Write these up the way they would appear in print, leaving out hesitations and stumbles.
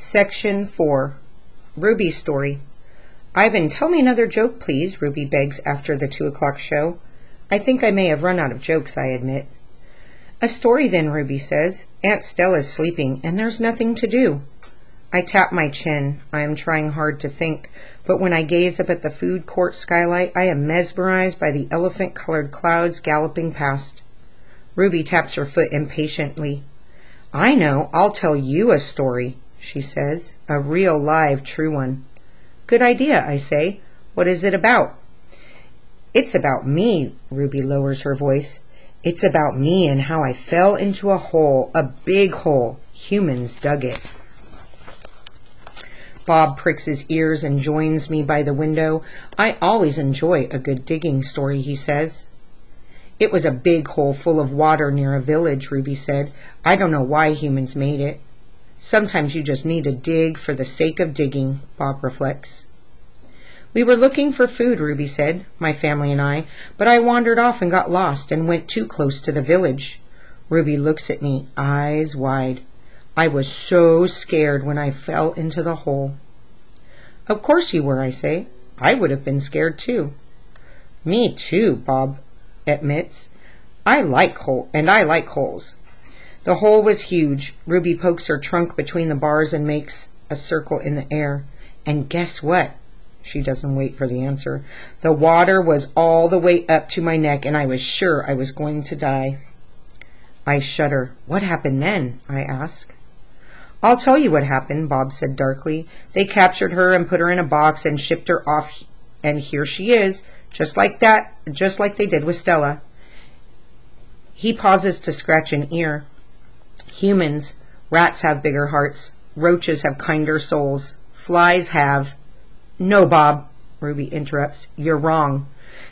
Section 4. Ruby's story. Ivan, tell me another joke, please, Ruby begs after the 2 o'clock show. I think I may have run out of jokes, I admit. A story then, Ruby says. Aunt Stella's sleeping, and there's nothing to do. I tap my chin. I am trying hard to think, but when I gaze up at the food court skylight, I am mesmerized by the elephant-colored clouds galloping past. Ruby taps her foot impatiently. I know, I'll tell you a story, she says, a real, live, true one. Good idea, I say. What is it about? It's about me, Ruby lowers her voice. It's about me and how I fell into a hole, a big hole. Humans dug it. Bob pricks his ears and joins me by the window. I always enjoy a good digging story, he says. It was a big hole full of water near a village, Ruby said. I don't know why humans made it. Sometimes you just need to dig for the sake of digging, Bob reflects. We were looking for food, Ruby said, my family and I, but I wandered off and got lost and went too close to the village. Ruby looks at me, eyes wide. I was so scared when I fell into the hole. Of course you were, I say. I would have been scared too. Me too, Bob admits. I like holes. The hole was huge. Ruby pokes her trunk between the bars and makes a circle in the air. And guess what? She doesn't wait for the answer. The water was all the way up to my neck, and I was sure I was going to die. I shudder. What happened then? I ask. I'll tell you what happened, Bob said darkly. They captured her and put her in a box and shipped her off, and here she is, just like that, just like they did with Stella. He pauses to scratch an ear. Humans, rats have bigger hearts. Roaches have kinder souls. Flies have... No, Bob, Ruby interrupts. You're wrong.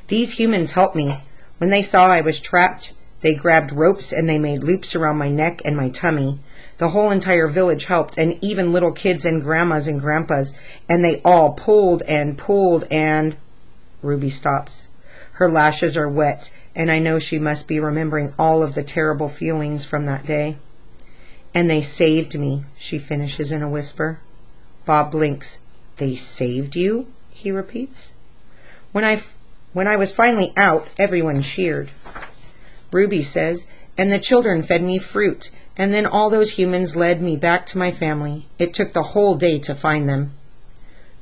These humans helped me. When they saw I was trapped, they grabbed ropes and they made loops around my neck and my tummy. The whole entire village helped, and even little kids and grandmas and grandpas, and they all pulled and... Ruby stops. Her lashes are wet, and I know she must be remembering all of the terrible feelings from that day. And they saved me, she finishes in a whisper. Bob blinks. They saved you? He repeats. When I was finally out, everyone cheered. Ruby says, and the children fed me fruit, and then all those humans led me back to my family. It took the whole day to find them.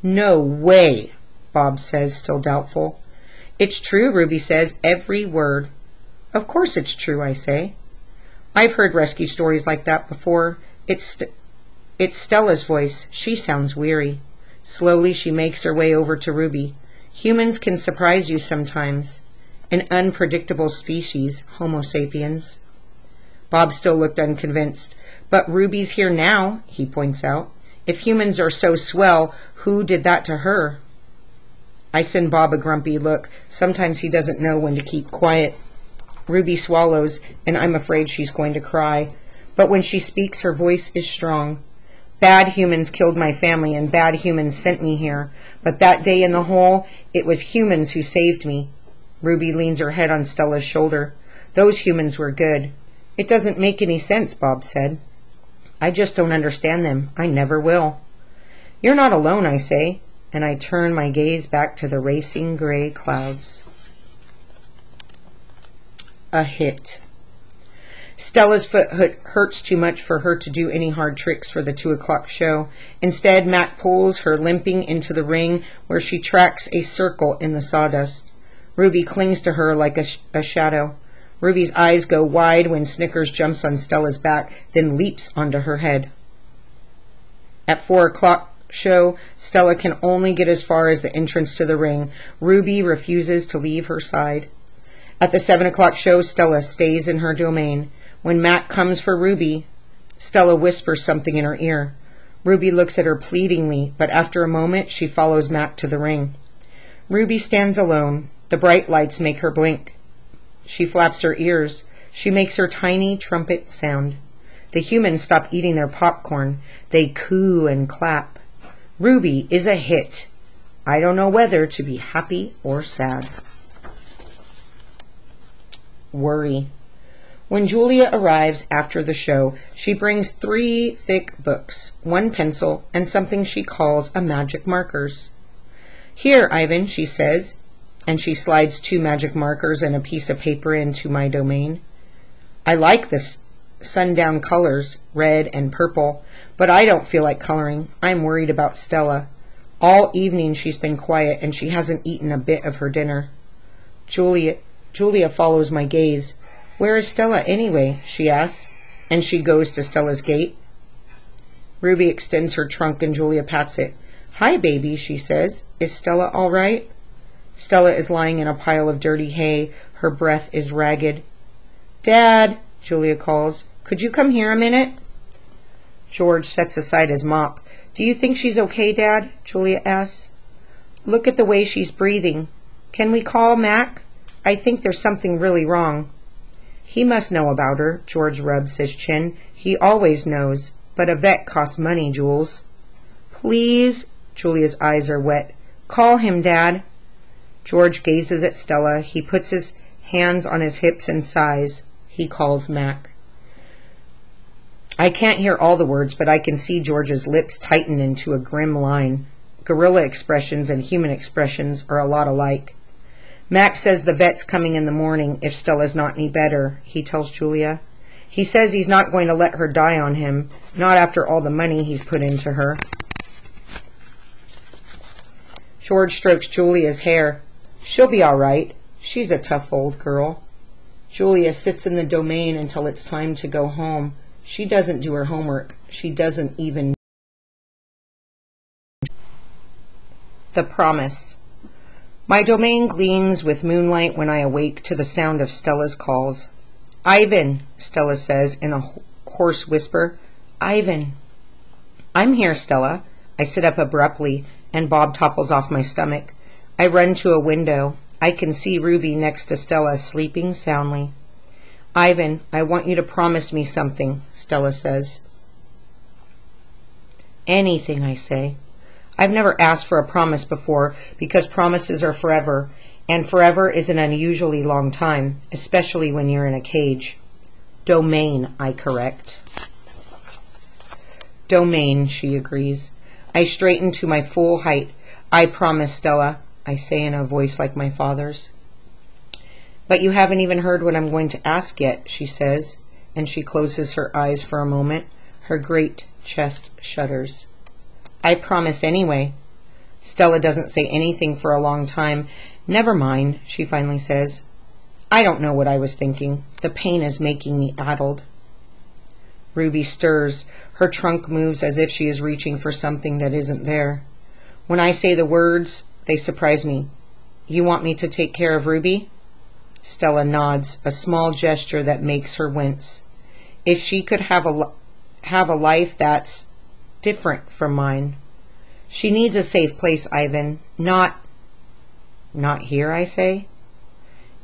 No way, Bob says, still doubtful. It's true, Ruby says, every word. Of course it's true, I say. I've heard rescue stories like that before. It's Stella's voice. She sounds weary. Slowly she makes her way over to Ruby. Humans can surprise you sometimes. An unpredictable species, Homo sapiens. Bob still looked unconvinced. But Ruby's here now, he points out. If humans are so swell, who did that to her? I send Bob a grumpy look. Sometimes he doesn't know when to keep quiet. Ruby swallows, and I'm afraid she's going to cry. But when she speaks, her voice is strong. Bad humans killed my family, and bad humans sent me here. But that day in the hole, it was humans who saved me. Ruby leans her head on Stella's shoulder. Those humans were good. It doesn't make any sense, Bob said. I just don't understand them. I never will. You're not alone, I say, and I turn my gaze back to the racing gray clouds. A hit. Stella's foot hurts too much for her to do any hard tricks for the 2 o'clock show. Instead, Mac pulls her limping into the ring where she tracks a circle in the sawdust. Ruby clings to her like a shadow. Ruby's eyes go wide when Snickers jumps on Stella's back, then leaps onto her head. At 4 o'clock show, Stella can only get as far as the entrance to the ring. Ruby refuses to leave her side. At the 7 o'clock show, Stella stays in her domain. When Mac comes for Ruby, Stella whispers something in her ear. Ruby looks at her pleadingly, but after a moment, she follows Mac to the ring. Ruby stands alone. The bright lights make her blink. She flaps her ears. She makes her tiny trumpet sound. The humans stop eating their popcorn. They coo and clap. Ruby is a hit. I don't know whether to be happy or sad. Worry. When Julia arrives after the show, she brings 3 thick books, 1 pencil, and something she calls a magic markers. "Here, Ivan," she says, and she slides 2 magic markers and a piece of paper into my domain. "I like the sundown colors, red and purple, but I don't feel like coloring. I'm worried about Stella. All evening she's been quiet and she hasn't eaten a bit of her dinner." Julia follows my gaze. "Where is Stella anyway?" she asks, and she goes to Stella's gate. Ruby extends her trunk and Julia pats it. "Hi, baby," she says. "Is Stella all right?" Stella is lying in a pile of dirty hay. Her breath is ragged. "Dad," Julia calls, "could you come here a minute?" George sets aside his mop. "Do you think she's okay, Dad?" Julia asks. "Look at the way she's breathing. Can we call Mac? I think there's something really wrong." "He must know about her," George rubs his chin. "He always knows. But a vet costs money, Jules." "Please," Julia's eyes are wet. "Call him, Dad." George gazes at Stella. He puts his hands on his hips and sighs. He calls Mac. I can't hear all the words, but I can see George's lips tighten into a grim line. Gorilla expressions and human expressions are a lot alike. "Mac says the vet's coming in the morning if Stella's not any better," he tells Julia. "He says he's not going to let her die on him, not after all the money he's put into her." George strokes Julia's hair. "She'll be all right. She's a tough old girl." Julia sits in the domain until it's time to go home. She doesn't do her homework. She doesn't even. The Promise. My domain gleams with moonlight when I awake to the sound of Stella's calls. "Ivan," Stella says in a hoarse whisper. "Ivan." "I'm here, Stella." I sit up abruptly, and Bob topples off my stomach. I run to a window. I can see Ruby next to Stella, sleeping soundly. "Ivan, I want you to promise me something," Stella says. "Anything," I say. I've never asked for a promise before because promises are forever, and forever is an unusually long time, especially when you're in a cage. "Domain," I correct. "Domain," she agrees. I straighten to my full height. "I promise, Stella," I say in a voice like my father's. "But you haven't even heard what I'm going to ask yet," she says, and she closes her eyes for a moment. Her great chest shudders. "I promise anyway." Stella doesn't say anything for a long time. "Never mind," she finally says. "I don't know what I was thinking. The pain is making me addled." Ruby stirs. Her trunk moves as if she is reaching for something that isn't there. When I say the words, they surprise me. "You want me to take care of Ruby?" Stella nods, a small gesture that makes her wince. If she could have a life that's different from mine. "She needs a safe place, Ivan. Not here," I say.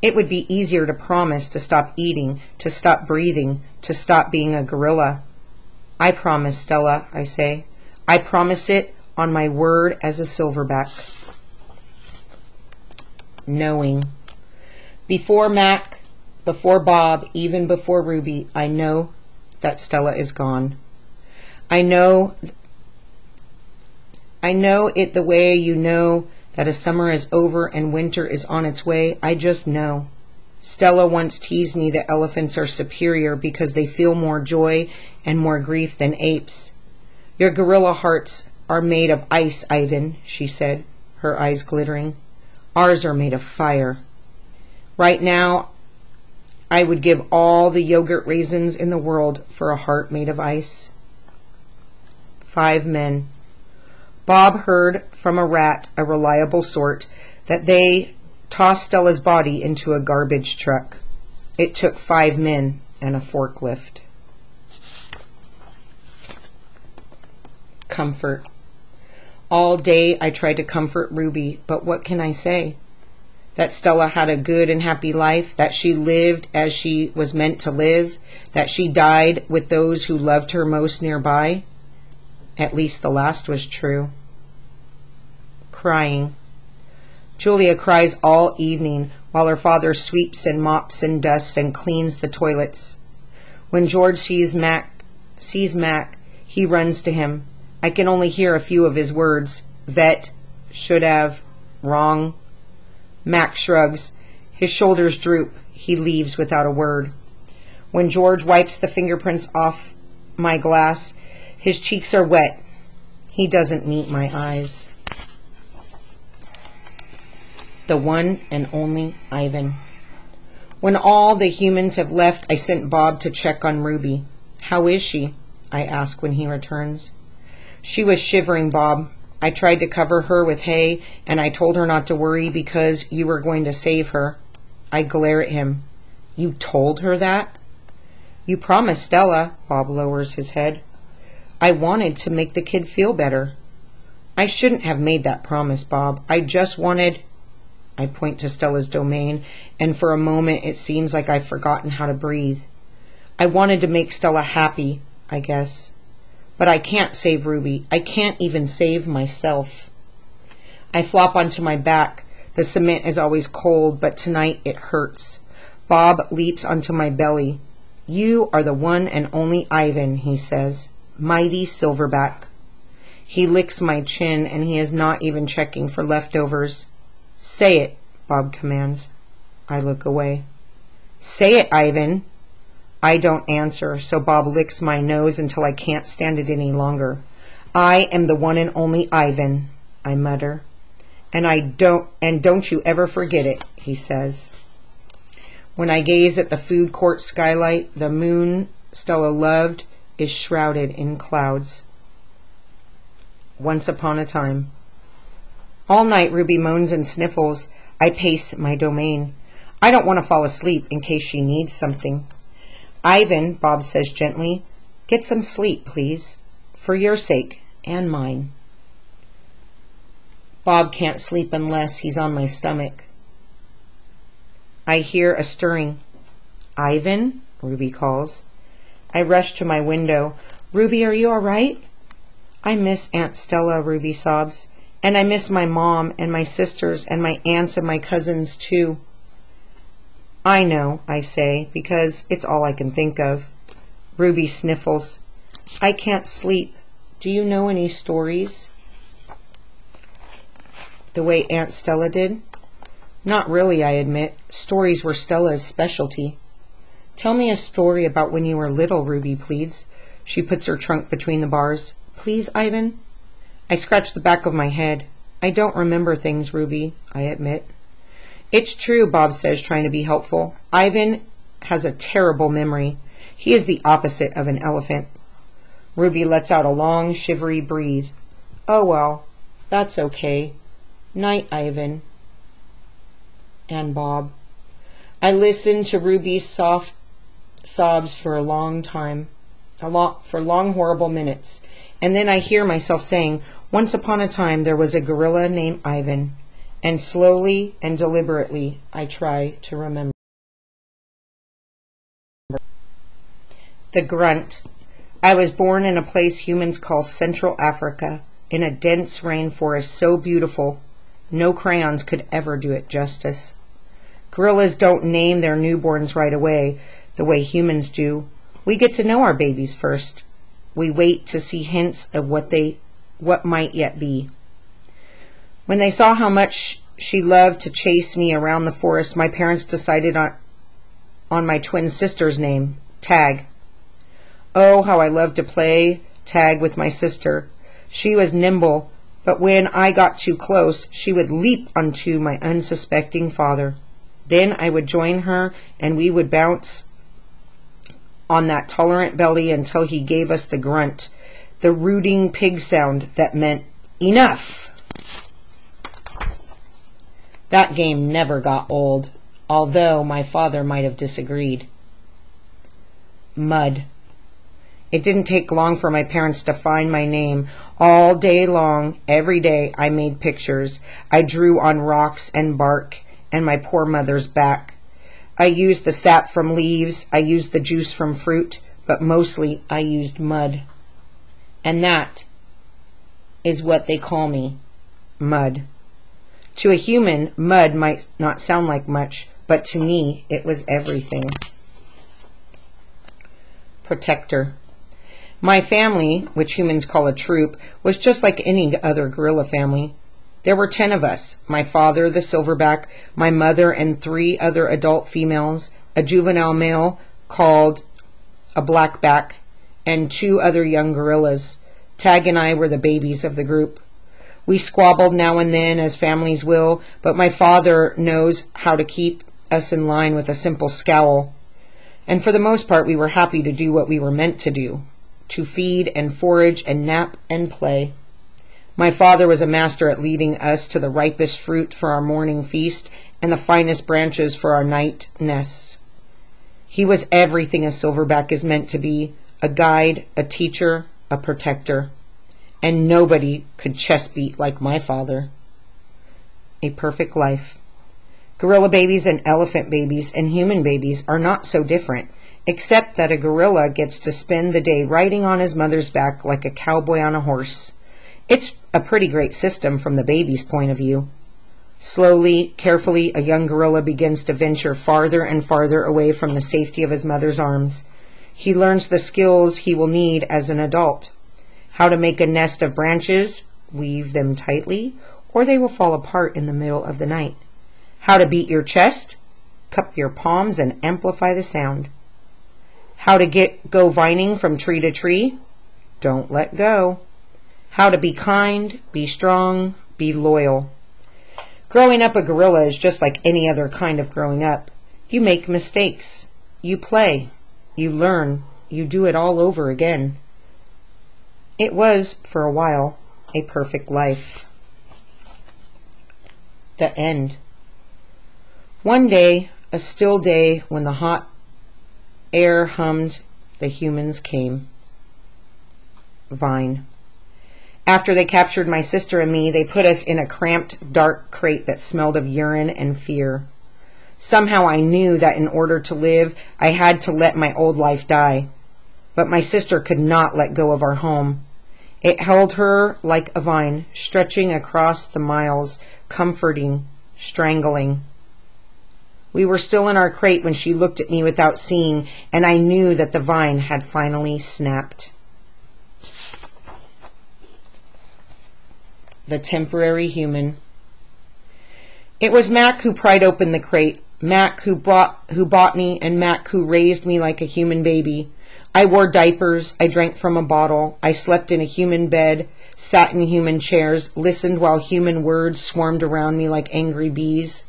It would be easier to promise to stop eating, to stop breathing, to stop being a gorilla. "I promise, Stella," I say. "I promise it on my word as a silverback." Knowing. Before Mac, before Bob, even before Ruby, I know that Stella is gone. I know it the way you know that a summer is over and winter is on its way. I just know. Stella once teased me that elephants are superior because they feel more joy and more grief than apes. "Your gorilla hearts are made of ice, Ivan," she said, her eyes glittering. "Ours are made of fire. Right now, I would give all the yogurt raisins in the world for a heart made of ice." 5 men. Bob heard from a rat, a reliable sort, that they tossed Stella's body into a garbage truck. It took 5 men and a forklift. Comfort. All day I tried to comfort Ruby, but what can I say? That Stella had a good and happy life, that she lived as she was meant to live, that she died with those who loved her most nearby. At least the last was true. Crying. Julia cries all evening. while her father sweeps and mops and dusts and cleans the toilets. When George sees Mac, he runs to him. I can only hear a few of his words. Vet, should have, wrong. Mac shrugs. His shoulders droop. He leaves without a word. When George wipes the fingerprints off my glass, his cheeks are wet. He doesn't meet my eyes. The one and only Ivan. When all the humans have left, I sent Bob to check on Ruby. How is she? I ask when he returns. She was shivering, Bob. I tried to cover her with hay, and I told her not to worry because you were going to save her. I glare at him. You told her that? You promised Stella. Bob lowers his head. I wanted to make the kid feel better. I shouldn't have made that promise, Bob. I just wanted... I point to Stella's domain, and for a moment it seems like I've forgotten how to breathe. I wanted to make Stella happy, I guess. But I can't save Ruby. I can't even save myself. I flop onto my back. The cement is always cold, but tonight it hurts. Bob leaps onto my belly. You are the one and only Ivan, he says. Mighty Silverback. He licks my chin, and he is not even checking for leftovers. Say it, Bob commands. I look away. Say it, Ivan. I don't answer, so Bob licks my nose until I can't stand it any longer. I am the one and only Ivan, I mutter. And don't you ever forget it, he says. When I gaze at the food court skylight, the moon Stella loved is shrouded in clouds. Once upon a time. All night Ruby moans and sniffles. I pace my domain. I don't want to fall asleep in case she needs something. Ivan, Bob says gently, get some sleep, please. For your sake and mine. Bob can't sleep unless he's on my stomach. I hear a stirring. Ivan, Ruby calls. I rush to my window. Ruby, are you all right? I miss Aunt Stella, Ruby sobs. And I miss my mom and my sisters and my aunts and my cousins too. I know, I say, because it's all I can think of. Ruby sniffles. I can't sleep. Do you know any stories? The way Aunt Stella did? Not really, I admit. Stories were Stella's specialty. Tell me a story about when you were little, Ruby pleads. She puts her trunk between the bars. Please, Ivan? I scratch the back of my head. I don't remember things, Ruby, I admit. It's true, Bob says, trying to be helpful. Ivan has a terrible memory. He is the opposite of an elephant. Ruby lets out a long, shivery breathe. Oh, well, that's okay. Night, Ivan. And Bob. I listen to Ruby's soft sobs for a long time, for long, horrible minutes. And then I hear myself saying, once upon a time there was a gorilla named Ivan. And slowly and deliberately I try to remember. The grunt. I was born in a place humans call Central Africa, in a dense rainforest so beautiful, no crayons could ever do it justice. Gorillas don't name their newborns right away, the way humans do. We get to know our babies first. We wait to see hints of what might yet be. When they saw how much she loved to chase me around the forest, my parents decided on my twin sister's name, Tag. Oh, how I loved to play tag with my sister. She was nimble, but when I got too close, she would leap onto my unsuspecting father. Then I would join her, and we would bounce on that tolerant belly until he gave us the grunt, the rooting pig sound that meant enough. That game never got old, although my father might have disagreed. Mud. It didn't take long for my parents to find my name. All day long, every day, I made pictures. I drew on rocks and bark and my poor mother's back. I used the sap from leaves, I used the juice from fruit, but mostly I used mud. And that is what they call me, Mud. To a human, mud might not sound like much, but to me, it was everything. Protector. My family, which humans call a troop, was just like any other gorilla family. There were 10 of us, my father, the silverback, my mother, and 3 other adult females, a juvenile male called a blackback, and 2 other young gorillas. Tag and I were the babies of the group. We squabbled now and then, as families will, but my father knows how to keep us in line with a simple scowl. And for the most part, we were happy to do what we were meant to do, to feed and forage and nap and play. My father was a master at leading us to the ripest fruit for our morning feast and the finest branches for our night nests. He was everything a silverback is meant to be, a guide, a teacher, a protector. And nobody could chest beat like my father. A perfect life. Gorilla babies and elephant babies and human babies are not so different, except that a gorilla gets to spend the day riding on his mother's back like a cowboy on a horse. It's a pretty great system from the baby's point of view. Slowly, carefully, a young gorilla begins to venture farther and farther away from the safety of his mother's arms. He learns the skills he will need as an adult. How to make a nest of branches, weave them tightly, or they will fall apart in the middle of the night. How to beat your chest, cup your palms and amplify the sound. How to go vining from tree to tree, don't let go. How to be kind, be strong, be loyal. Growing up a gorilla is just like any other kind of growing up. You make mistakes. You play. You learn. You do it all over again. It was, for a while, a perfect life. The end. One day, a still day when the hot air hummed, the humans came. Vine. After they captured my sister and me, they put us in a cramped, dark crate that smelled of urine and fear. Somehow I knew that in order to live, I had to let my old life die. But my sister could not let go of our home. It held her like a vine, stretching across the miles, comforting, strangling. We were still in our crate when she looked at me without seeing, and I knew that the vine had finally snapped. The temporary human. It was Mac who pried open the crate, Mac who bought me, and Mac who raised me like a human baby. I wore diapers, I drank from a bottle, I slept in a human bed, sat in human chairs, listened while human words swarmed around me like angry bees.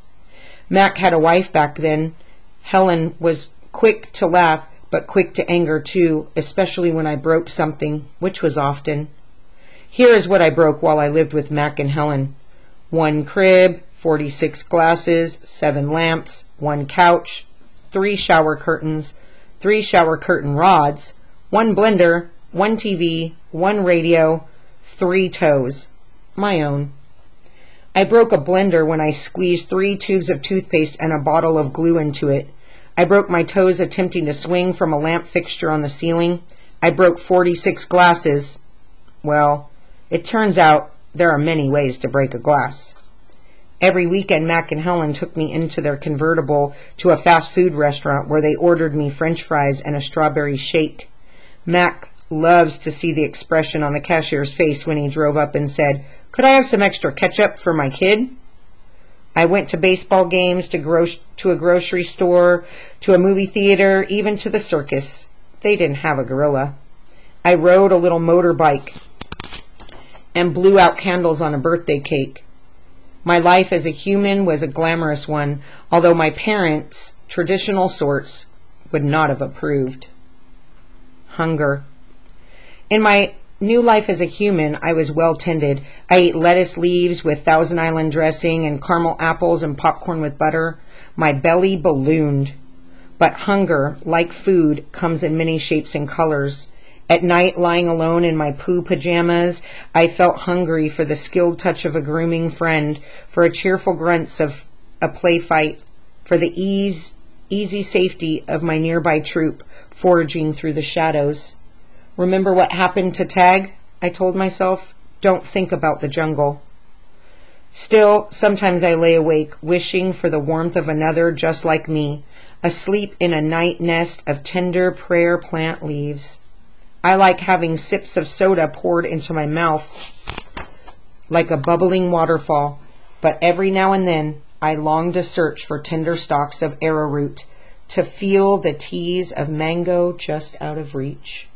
Mac had a wife back then. Helen was quick to laugh, but quick to anger too, especially when I broke something, which was often. Here is what I broke while I lived with Mac and Helen. 1 crib, 46 glasses, 7 lamps, 1 couch, 3 shower curtains, 3 shower curtain rods, 1 blender, 1 TV, 1 radio, 3 toes. My own. I broke a blender when I squeezed 3 tubes of toothpaste and a bottle of glue into it. I broke my toes attempting to swing from a lamp fixture on the ceiling. I broke 46 glasses. Well, it turns out there are many ways to break a glass. Every weekend, Mac and Helen took me into their convertible to a fast food restaurant where they ordered me French fries and a strawberry shake. Mac loves to see the expression on the cashier's face when he drove up and said, "Could I have some extra ketchup for my kid?" I went to baseball games, to a grocery store, to a movie theater, even to the circus. They didn't have a gorilla. I rode a little motorbike and blew out candles on a birthday cake. My life as a human was a glamorous one, although my parents, traditional sorts, would not have approved. Hunger. In my new life as a human, I was well tended. I ate lettuce leaves with Thousand Island dressing and caramel apples and popcorn with butter. My belly ballooned. But hunger, like food, comes in many shapes and colors. At night, lying alone in my poo pajamas, I felt hungry for the skilled touch of a grooming friend, for a cheerful grunts of a play fight, for the easy safety of my nearby troop, foraging through the shadows. Remember what happened to Tag? I told myself. Don't think about the jungle. Still, sometimes I lay awake, wishing for the warmth of another just like me, asleep in a night nest of tender prayer plant leaves. I like having sips of soda poured into my mouth like a bubbling waterfall, but every now and then I long to search for tender stalks of arrowroot, to feel the tease of mango just out of reach.